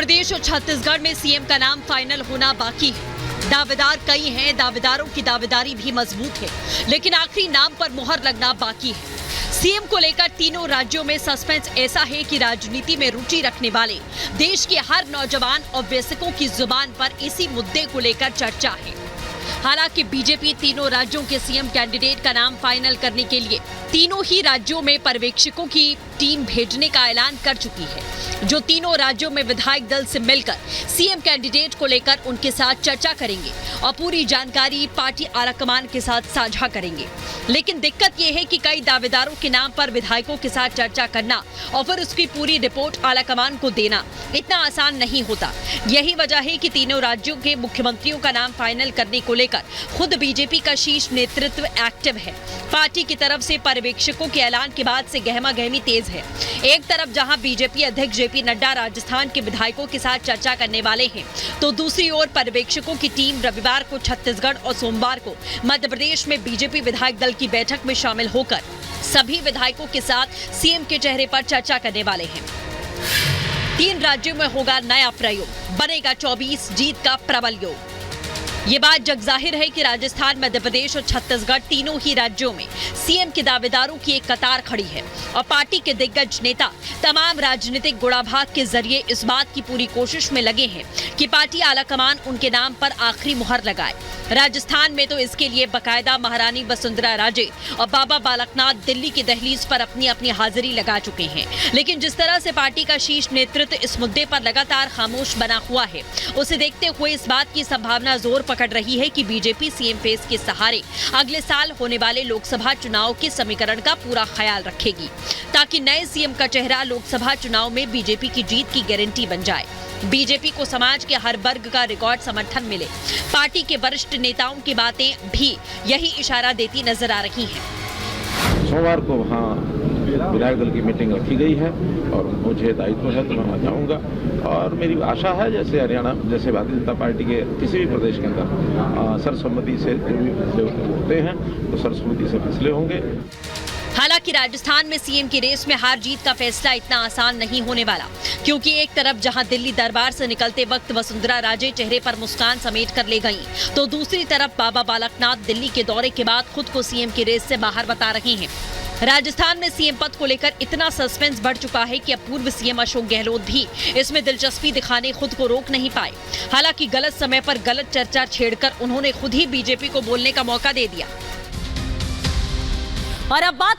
प्रदेश और छत्तीसगढ़ में सीएम का नाम फाइनल होना बाकी है। दावेदार कई हैं, दावेदारों की दावेदारी भी मजबूत है, लेकिन आखिरी नाम पर मुहर लगना बाकी है। सीएम को लेकर तीनों राज्यों में सस्पेंस ऐसा है कि राजनीति में रुचि रखने वाले देश के हर नौजवान और वयस्कों की जुबान पर इसी मुद्दे को लेकर चर्चा है। हालांकि बीजेपी तीनों राज्यों के सीएम कैंडिडेट का नाम फाइनल करने के लिए तीनों ही राज्यों में पर्यवेक्षकों की टीम भेजने का ऐलान कर चुकी है, जो तीनों राज्यों में विधायक दल से मिलकर सीएम कैंडिडेट को लेकर उनके साथ चर्चा करेंगे और पूरी जानकारी पार्टी आलाकमान के साथ साझा करेंगे। लेकिन दिक्कत यह है कि कई दावेदारों के नाम पर विधायकों के साथ चर्चा करना और फिर उसकी पूरी रिपोर्ट आलाकमान को देना इतना आसान नहीं होता। यही वजह है कि तीनों राज्यों के मुख्यमंत्रियों का नाम फाइनल करने को लेकर खुद बीजेपी का शीर्ष नेतृत्व एक्टिव है। पार्टी की तरफ से पर्यवेक्षकों के ऐलान के बाद से गहमा-गहमी तेज है। एक तरफ जहां बीजेपी अध्यक्ष जेपी नड्डा राजस्थान के विधायकों के साथ चर्चा करने वाले हैं, तो दूसरी ओर पर्यवेक्षकों की टीम रविवार को छत्तीसगढ़ और सोमवार को मध्य प्रदेश में बीजेपी विधायक दल की बैठक में शामिल होकर सभी विधायकों के साथ सीएम के चेहरे पर चर्चा करने वाले हैं। 3 राज्यों में होगा नया प्रयोग, बनेगा 24 जीत का प्रबल योग। ये बात जग जाहिर है कि राजस्थान, मध्य प्रदेश और छत्तीसगढ़ तीनों ही राज्यों में सीएम के दावेदारों की एक कतार खड़ी है और पार्टी के दिग्गज नेता तमाम राजनीतिक गुणाभाग के जरिए इस बात की पूरी कोशिश में लगे हैं कि पार्टी आलाकमान उनके नाम पर आखिरी मुहर लगाए। राजस्थान में तो इसके लिए बकायदा महारानी वसुंधरा राजे और बाबा बालकनाथ दिल्ली की दहलीज पर अपनी अपनी हाजिरी लगा चुके हैं। लेकिन जिस तरह से पार्टी का शीर्ष नेतृत्व इस मुद्दे पर लगातार खामोश बना हुआ है, उसे देखते हुए इस बात की संभावना जोर पकड़ रही है कि बीजेपी सीएम फेस के सहारे अगले साल होने वाले लोकसभा चुनाव के समीकरण का पूरा ख्याल रखेगी, ताकि नए सीएम का चेहरा लोकसभा चुनाव में बीजेपी की जीत की गारंटी बन जाए। बीजेपी को समाज के हर वर्ग का रिकॉर्ड समर्थन मिले। पार्टी के वरिष्ठ नेताओं की बातें भी यही इशारा देती नजर आ रही हैं। सोमवार को वहाँ विधायक दल की मीटिंग रखी गई है और मुझे दायित्व है तो मैं वहाँ जाऊँगा और मेरी आशा है जैसे हरियाणा, जैसे भारतीय जनता पार्टी के किसी भी प्रदेश के अंदर सर्वसम्मति से जो भी फैसले होते हैं तो सर्वसम्मति से फैसले होंगे। हालांकि राजस्थान में सीएम की रेस में हार जीत का फैसला इतना आसान नहीं होने वाला, क्योंकि एक तरफ जहां दिल्ली दरबार से निकलते वक्त वसुंधरा राजे चेहरे पर मुस्कान समेट कर ले गईं, तो दूसरी तरफ बाबा बालकनाथ दिल्ली के दौरे के बाद खुद को सीएम की रेस से बाहर बता रहे हैं। राजस्थान में सीएम पद को लेकर इतना सस्पेंस बढ़ चुका है कि अब पूर्व सीएम अशोक गहलोत भी इसमें दिलचस्पी दिखाने खुद को रोक नहीं पाए। हालांकि गलत समय पर गलत चर्चा छेड़कर उन्होंने खुद ही बीजेपी को बोलने का मौका दे दिया। और अब बात